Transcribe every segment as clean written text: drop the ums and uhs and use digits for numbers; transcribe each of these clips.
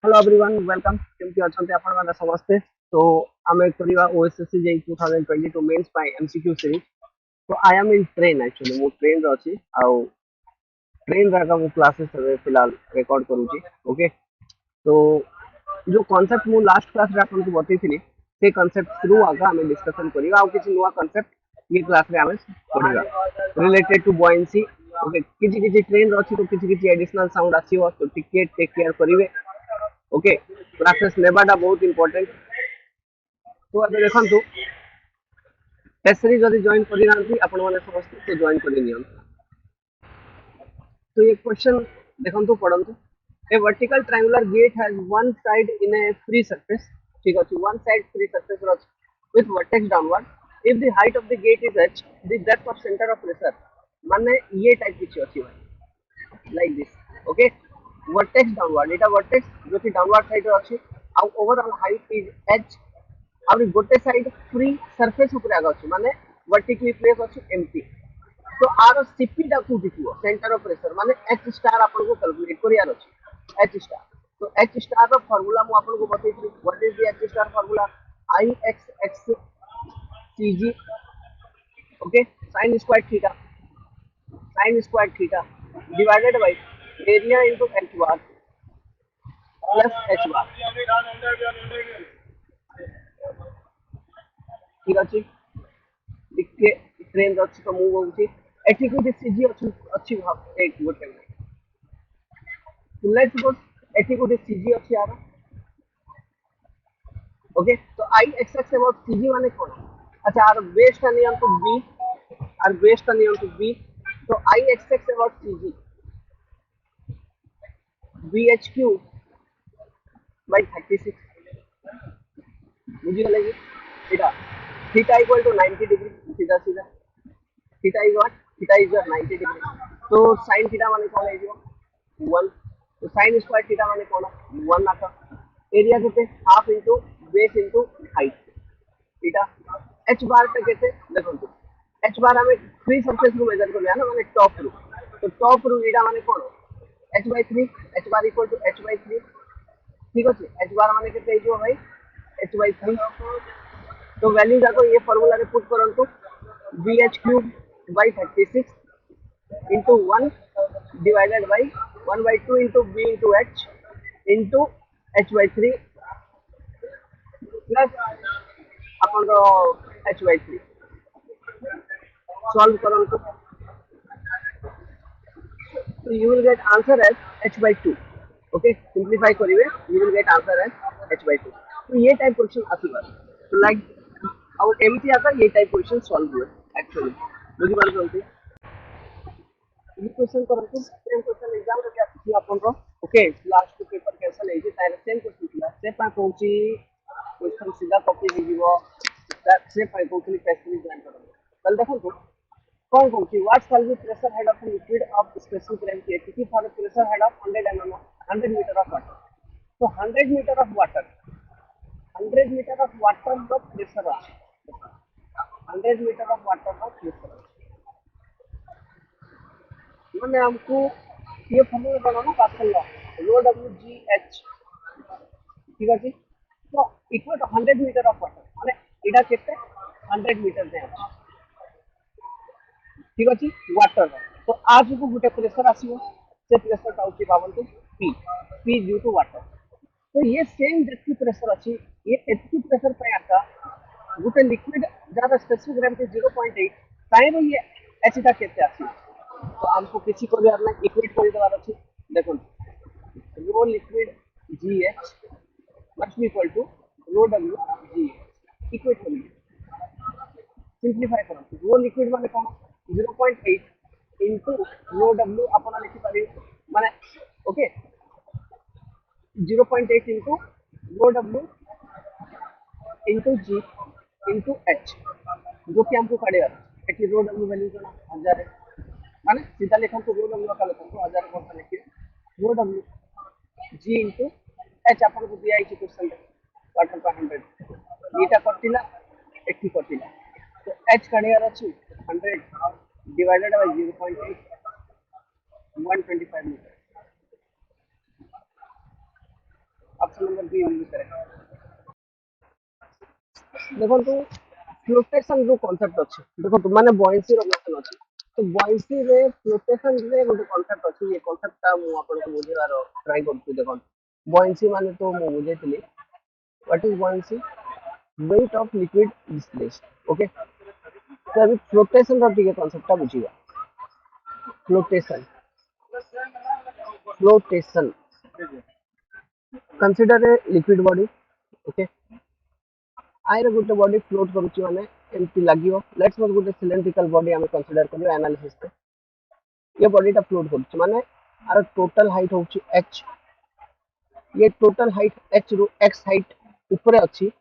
Hello everyone welcome केमती अच्छा आपण मैंने समस्ते तो आम करवा ओएसएससी जे 2022 मेंस पाई एमसीक्यू सीरीज तो I am in train actually मु ट्रेन रे अछि आउ ट्रेन रा का मु क्लासेस फिलहाल रिकॉर्ड करूची ओके तो जो कांसेप्ट मु लास्ट क्लास रे आपन को बतई थिनी से कांसेप्ट थ्रू आगा हमें डिस्कशन करिवा आउ किछि नुवा कांसेप्ट ये क्लास रे हमें पढिवा रिलेटेड टू बुओयंसी ओके किछि किछि ट्रेन रे अछि तो किछि किछि एडिशनल साउंड आसीबो तो टिकेट टेक केयर करिवे ओके क्लासेस नेबाटा बहुत इंपोर्टेंट तो अब देखंतु टेस्ट जदि जॉइन करि नांती आपण माने समस्त तो जॉइन करि नियम तो ये क्वेश्चन देखंतु पढंतु a vertical triangular gate has one side in a free surface ठीक अछि वन साइड फ्री सरफेस रच with vertex downward if the height of the gate is h the depth of center of pressure माने ये type किछि अछि like this okay vertex downward eta vertex जो कि downward side रे अछि आ overall height is h आउरी गोटे साइड फ्री सरफेस ऊपर आगा अछि माने वर्टिकली प्लेस अछि एम्प्टी तो आर सीपी टा कोठी थिबो सेंटर ऑफ प्रेशर माने h स्टार आपन को कैलकुलेट करियार अछि h स्टार तो h स्टार रो फार्मूला मु आपन को बतै छी what is the h star formula I x x cg okay sin square theta divided by area into h bar plus h बार ठीक अछि लिखे ट्रेन अछि तो मूव होउची एठी को सीजी अछि भाव एक गोटे लेट्स गो एठी को सीजी अछि यार ओके तो I X X about CG माने कोन अच्छा आर बेस का नियम तो बी और बेस का नियम तो बी तो I X X about CG B H cube by 36 बुझी गले एटा थीटा इक्वल टू 90 डिग्री सीधा सीधा theta is what theta is 90 degree तो sin थीटा माने कोन है जो 1 तो sin स्क्वायर थीटा माने कोन 1 आता एरिया कितने half into base into height theta h बार पे कहते देखो तो h बार हमें फ्री सरफेस रू मेजर कर लिया ना माने टॉप रू तो टॉप रू एटा माने कोन h/3 h bar equal to h/3 ठीक अछि h बार माने कितने जो भाई h/3 तो वैल्यू जाको ये फार्मूला रे पुट करंतु bh cube by 36 into 1 divided by 1 by 2 into b into h into h by 3 plus upon the h by 3 solve करंतु so you will get answer as h by 2 okay simplify करिवे you will get answer as h by 2 तो ये type question आसीबा तो like अब MT आता ये type question solve हुए actually बुझी पारछंती ये क्वेश्चन करंतु सेम क्वेश्चन एग्जाम रे आसी आपन रो ओके लास्ट पेपर कैंसिल हे जे तार सेम क्वेश्चन थिला से पा कहूची क्वेश्चन सीधा कॉपी हे जीवो से पा कहूची टेस्ट में ज्वाइन करो कल देखो तो कौन कहूची what shall be pressure head of liquid of specific gravity for pressure head of 100 mm 100 metre of water तो 100 metre of water 100 metre of water का प्रेशर है 100 मीटर ऑफ वाटर का प्रेशर मैंने हमको ये फॉर्मूला बनाना Pascal law rho W G H ठीक है तो equal to 100 metre of water माने एटा केते 100 मीटर दे ठीक अछि वाटर तो आज को गुटे प्रेशर आसीबो से प्रेशर टाउची भाबंतु P P due to water तो ये सेम जेतकी प्रेशर अछि ये एतकी प्रेशर पे आता गुटे लिक्विड जरा स्पेसिफिक ग्रेविटी 0.8 ताइरो ये एच टा केते आसी तो हमको किसी को भी अपना इक्वेट कर देवार अछि देखो rho liquid GH must be equal to rho W GH equate कर सिंपलीफाई करो रो लिक्विड माने कोन 0.8 इनटू रो डब्ल्यू अपन लिखि पारि माने ओके 0.8 इनटू रो डब्ल्यू इनटू जी इनटू एच जो कि हमको पड़ेगा एटी रो डब्ल्यू वैल्यू जो 1000 है माने सीधा लिखा तो रो डब्ल्यू का लिखा तो 1000 को लिखिए रो डब्ल्यू जी इनटू एच अपन को दिया है क्वेश्चन वाटर का 100 एटा कटिला 80 कटिला तो एच कड़ियार अछि 100 divided by 0.8 125 meter option number B will be correct. देखो तो फ्लोटेशन जो कांसेप्ट अछि देखो तो माने बॉयंसी रो क्वेश्चन अछि तो बॉयंसी रे फ्लोटेशन रे गोटे कांसेप्ट अछि ये कांसेप्ट ता मु आपन को बुझेबार ट्राई करछु। देखो बॉयंसी माने तो मु बुझेतली what is buoyancy weight of liquid displaced okay. तो अभी फ्लोटेशन रो टिके कांसेप्ट ता बुझिबा flotation flotation consider a liquid body okay आइर गोटे बॉडी फ्लोट करूची माने एमती लागियो लेट्स सपोज गोटे सिलिंड्रिकल बॉडी हम कंसीडर करियो एनालिसिस पे ये बॉडी टा फ्लोट करूची माने आर टोटल हाइट होची h ये टोटल हाइट h रो x हाइट ऊपर अछि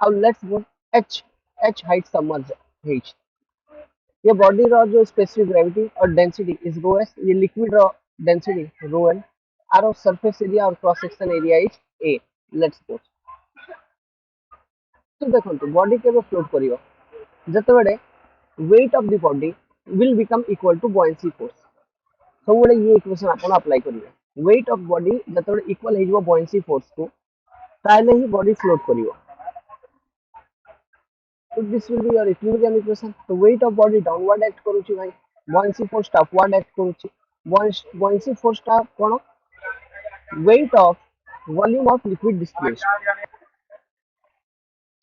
और let's suppose h height submerge है ये बॉडी रो जो स्पेसिफिक ग्रेविटी और डेंसिटी इज रो एस ये लिक्विड रो डेंसिटी रो एल आर सरफेस एरिया और cross section area is a let's suppose तो देखो बॉडी के फ्लोट करियो जते बड़े weight of the body will become equal to buoyancy force सब बड़े ये इक्वेशन आपण अप्लाई करिवे weight of body जते बड़े इक्वल हे जिवो buoyancy force को ताले ही बॉडी फ्लोट करिवो तो this will be your equilibrium equation तो weight of body downward act करूची भाई buoyancy force अपवर्ड एक्ट करूची buoyancy force ता कोन weight of volume of liquid displaced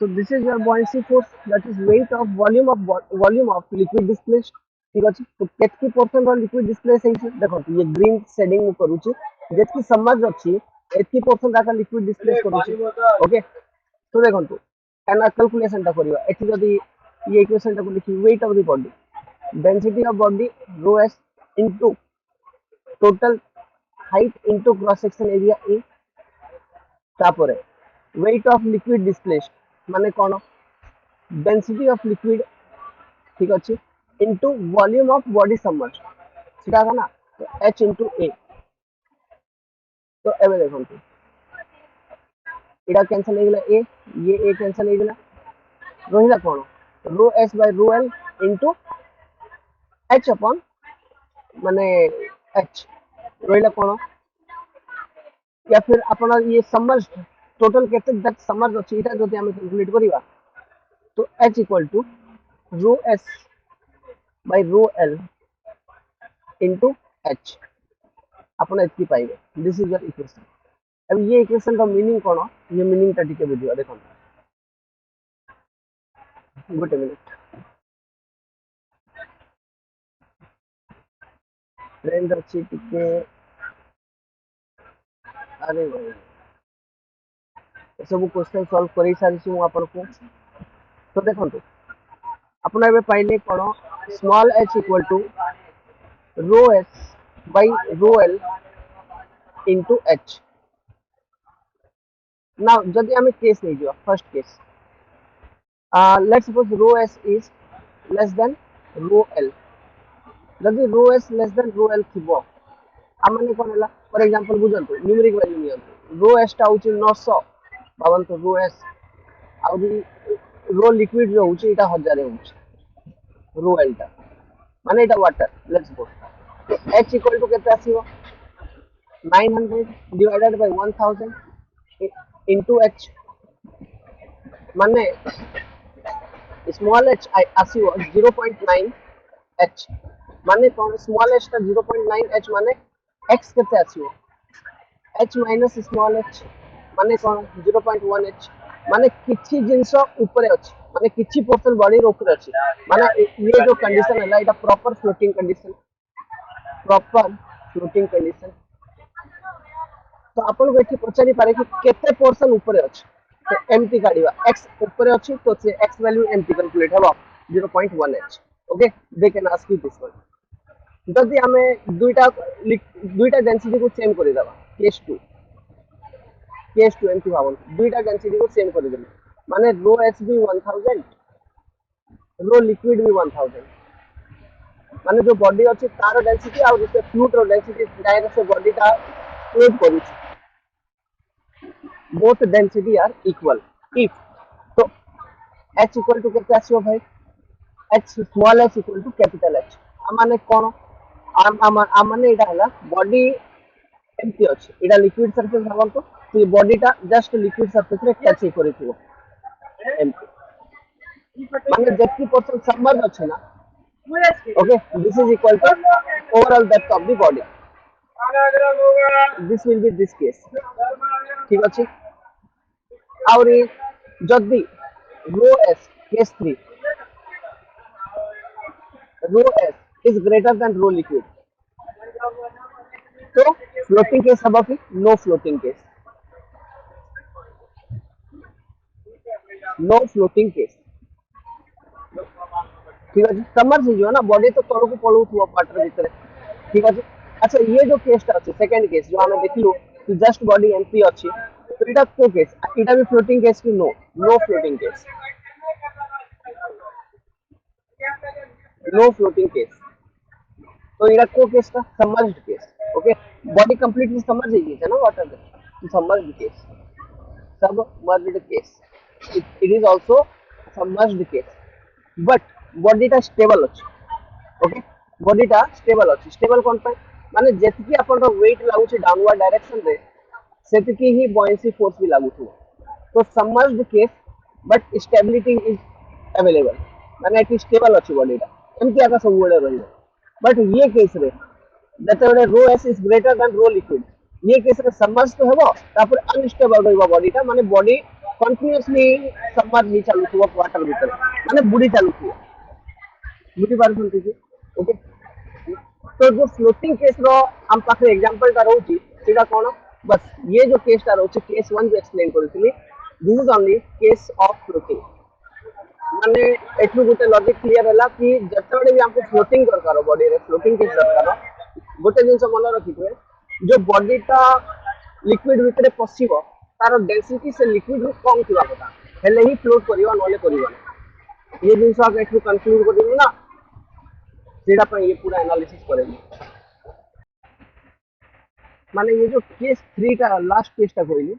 so this is your buoyancy force that is weight of volume of liquid displaced ठीक अछि तो केतकी percent और liquid displace है देखो ये ग्रीन शेडिंग में करूची जेतकी समझ अछि एतकी परसेंट आका लिक्विड डिस्प्लेस करूची ओके तो देखो तो एना कैलकुलेशन ता करियो एठी जदी ये इक्वेशन ता को लिखि weight of the body density of body rho s into total height into cross section area a तापरे weight of liquid displaced माने कोन डेंसिटी ऑफ लिक्विड ठीक अछि into volume of body submerge सीधा था ना तो h इनटू a तो एबे देखो इडा कैंसिल हो गेला a ये a कैंसिल हो गेला रहिला कोन rho s by rho l into h upon माने h रहिला कोन या फिर अपना ये सबमर्ज टोटल केते दैट सबमर्ज अछि इटा जति हम कैलकुलेट करिवा तो h equal to rho s by rho l into h अपन एतकी पाइबे दिस इज योर इक्वेशन अब ये इक्वेशन का मीनिंग कोन ये मीनिंग ता टिके बुझियो देखो गोटे मिनिट ट्रेंड अछि टिके अरे भाई सब क्वेश्चन सॉल्व करि सारी छु अपन को तो देखो अपन एबे पाइले कोन small h equal to rho s by rho l into h now जदि हमें केस नहीं दियो first case let's suppose rho s is less than rho l जदि rho s less than rho l थिबो हमने कोन हला फॉर एग्जांपल बुझंतु न्यूमेरिक वैल्यू नियंतु rho s टा होची 900 बावन तो rho s आ रो लिक्विड जो होची इटा 1000 होची रो l टा माने इटा water let's go h equal to केते आसीबो 900 डिवाइडेड बाय 1000 into h माने स्मॉल h आसीबो 0.9 h माने कोन स्मॉल h ता 0.9 h माने x केते आसीबो h माइनस स्मॉल h माने कोन 0.1 h माने किछि जिंस ऊपर अछि माने किछि परसेंट बॉडी रो ऊपर अछि माने ये जो कंडीशन है इटा प्रॉपर फ्लोटिंग कंडीशन तो अपन को एठी पचारि पारे कि केते परसेंट ऊपर अछि तो एमटी काढिबा x ऊपर अछि तो से x वैल्यू एमटी कैलकुलेट हबो 0.1 h okay they can ask you this one जदि हमें दुईटा डेंसिटी को सेम कर देबा केस 2 एमटी भावन दुईटा डेंसिटी को सेम कर देबा माने रो s भी 1000 रो लिक्विड भी 1000 माने जो बॉडी अछि तार डेंसिटी और जो फ्लूइड रो डेंसिटी डायरेक्ट से बॉडी का फ्लोट करू both density are equal if तो h equal to केते आसीबो भाई h small h equal to capital H माने कोन माने इटा हला बॉडी एमटी अछि एटा लिक्विड सरफेस भाबंतो तो बॉडी टा जस्ट लिक्विड सरफेस रे टच करिथिबो एमटी माने जेतकी परसेंट सबमर्ज अछि ना okay this is equal to overall depth of the body this will be this case ठीक अछि आउरी जदी rho s case 3 rho s is greater than rho liquid तो floating case हबो कि नो floating case no floating case ठीक है समर्ज हो ना बॉडी तो तौर को पलौथुव वाटर भीतर ठीक है अच्छा ये जो केस अच्छे सेकंड केस जो आम देखलु कि जस्ट बॉडी एम्प्टी अच्छी तो इटा को केस इटा भी फ्लोटिंग केस कि नो no floating case no floating case तो इटा को केस का submerged case okay body completely submerge हो गई है ना वाटर में तो submerged case submerged case it is also submerged case but body टा stable अछि ओके बॉडी टा स्टेबल अछि स्टेबल कोन पे माने जेतकी अपन वेट लागु छै डाउनवर्ड डायरेक्शन रे सेतकी ही बॉयंसी फोर्स भी लागु छै तो submerged case but stability is available माने एटी स्टेबल अछि बॉडी टा एमती आका सब बडे रहिबो बट ये केस रे जते बडे rho S is greater than rho liquid ये केस रे सबमर्ज तो हेबो तापर अनस्टेबल रहइबो बॉडी टा माने बॉडी कंटीन्यूअसली सबमर्ज ही चालू थो वाटर भीतर माने बुडी चालू थो बुझी पारछंती कि ओके तो जो फ्लोटिंग केस रो हम पाखे एग्जांपल टा रहउची सेटा कोन बस ये जो केस टा रहउची केस 1 जो एक्सप्लेन करथिली this is only case of floating माने एठु गोटे लॉजिक क्लियर होला कि जतबे भी हमको फ्लोटिंग दरकार बॉडी रे फ्लोटिंग केस दरकार गोटे जिंस मन रखिथे जो बॉडी टा लिक्विड भीतर पसिबो तार डेंसिटी से लिक्विड रो कम थिबा କଥା हेले ही फ्लोट करियो नले करियो ये जिंस आप एठु कंक्लूड करियो ना जेडा पर ये पूरा एनालिसिस करेंगे माने ये जो केस 3 का लास्ट केस टा कहली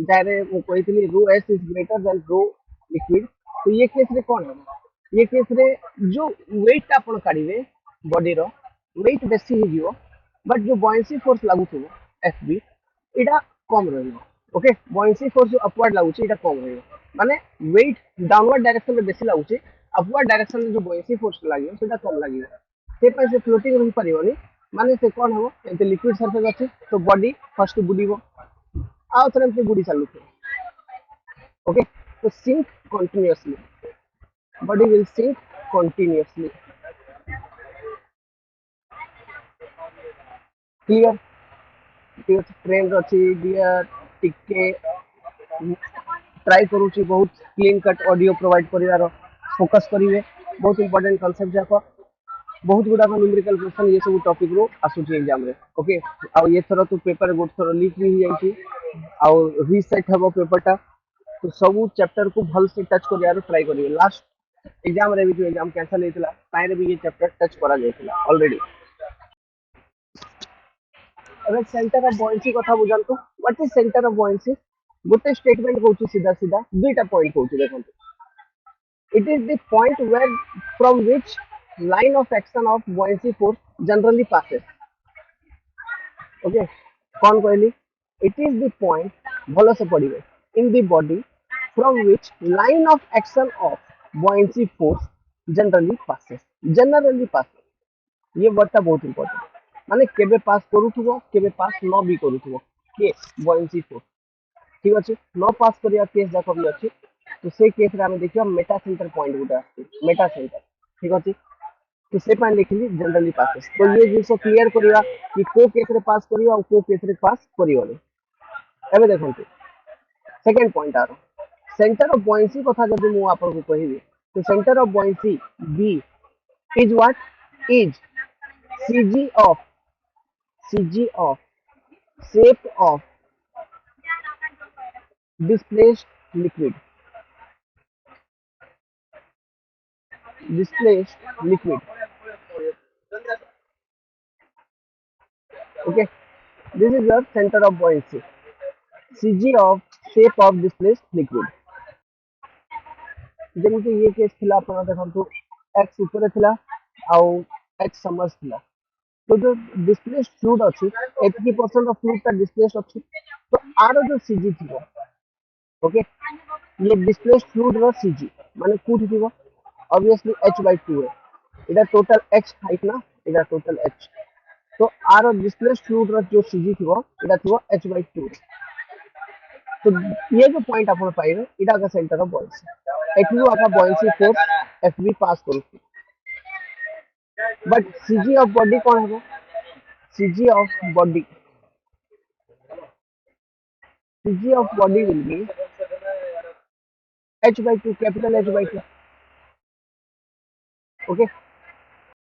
जारे वो कहतली rho S is greater than rho liquid तो ये केस रे कोन है ये केस रे जो वेट अपन काढिबे बॉडी रो वेट बेसी हो जिवो बट जो बॉयंसी फोर्स लागु थो एफबी इडा कम रहिबो ओके बॉयंसी फोर्स जो अपवर्ड लागु छी इडा कम रहिबो माने वेट डाउनवर्ड डायरेक्शन में बेसी लागु छी अपवर्ड डायरेक्शन में जो बॉयंसी फोर्स लागियो सेटा कम लागियो से पे से फ्लोटिंग रही परिबनी माने से कोन हो एते लिक्विड सरफेस अछि तो बॉडी फर्स्ट बुडीबो आ थरे से बुडी चालू थो ओके तो sink continuously body will sink continuously clear ठीक अछि ट्रेन अछि डियर टिके ट्राई करूची बहुत क्लीन कट ऑडियो प्रोवाइड करिवार फोकस करिवे बहुत इंपोर्टेंट कांसेप्ट जाको बहुत गुडा न्यूमेरिकल क्वेश्चन ये सब टॉपिक रो आसुची एग्जाम रे ओके आ ये थरो तो पेपर गुड थरो लीक भी जाईची आ रीसेट हबो पेपर टा तो सब चैप्टर को भल से टच करियार ट्राई करिवे लास्ट एग्जाम रे भी जो एग्जाम कैंसिल हेतिला ताई रे भी ये चैप्टर टच करा जायतिला ऑलरेडी अबे सेंटर ऑफ बॉयंसी कथा बुझांतो what is centre of buoyancy गोटे स्टेटमेंट कहूची सीधा सीधा दुईटा पॉइंट कहूची देखंतो it is the point where from which line of action of buoyancy force generally passes okay कौन कहली it is the point भलो से पढ़िबे in the body from which line of action of buoyancy force generally passes ये वर्डटा बहुत important माने केबे पास करूथुबो केबे पास न भी करूथुबो के buoyancy force ठीक अछि न पास करिया केस जाको भी अछि तो से केस रे हम देखियो मेटा सेंटर पॉइंट गुटा मेटा सेंटर ठीक अछि तो से पॉइंट लिखली जनरली पासेस तो ये जिंस क्लियर करिया कि को केस रे पास करियो और को केस रे पास करियो नै एबे देखंतु सेकंड पॉइंट आरो सेंटर ऑफ बॉयंसी कथा जदि मु आपन को कहिबी तो centre of buoyancy B is what is cg of shape of displaced liquid okay this is your center of buoyancy cg of shape of displaced liquid जेमति ये case थिला आपण देखंतु x ऊपर थिला आउ x समर्स थिला तो जो डिस्प्लेस्ड फ्लूइड अच्छी 83% ऑफ फ्लूइड का डिस्प्लेस्ड अच्छी तो आर जो सीजी थी ओके ये डिस्प्लेस्ड फ्लूइड रो सीजी माने कोठी थी ऑब्वियसली h/2 है इटा टोटल h हाइट ना इटा टोटल h तो आर डिस्प्लेस्ड फ्लूइड रो जो सीजी थी इटा थी h/2 तो ये जो पॉइंट अपन पाइबे इटा का सेंटर ऑफ बॉयसी एटलू आका बॉयसी फोर्स एफबी पास करू बट सीजी ऑफ बॉडी कौन है CG of body CG of body will be h/2 capital h/2 okay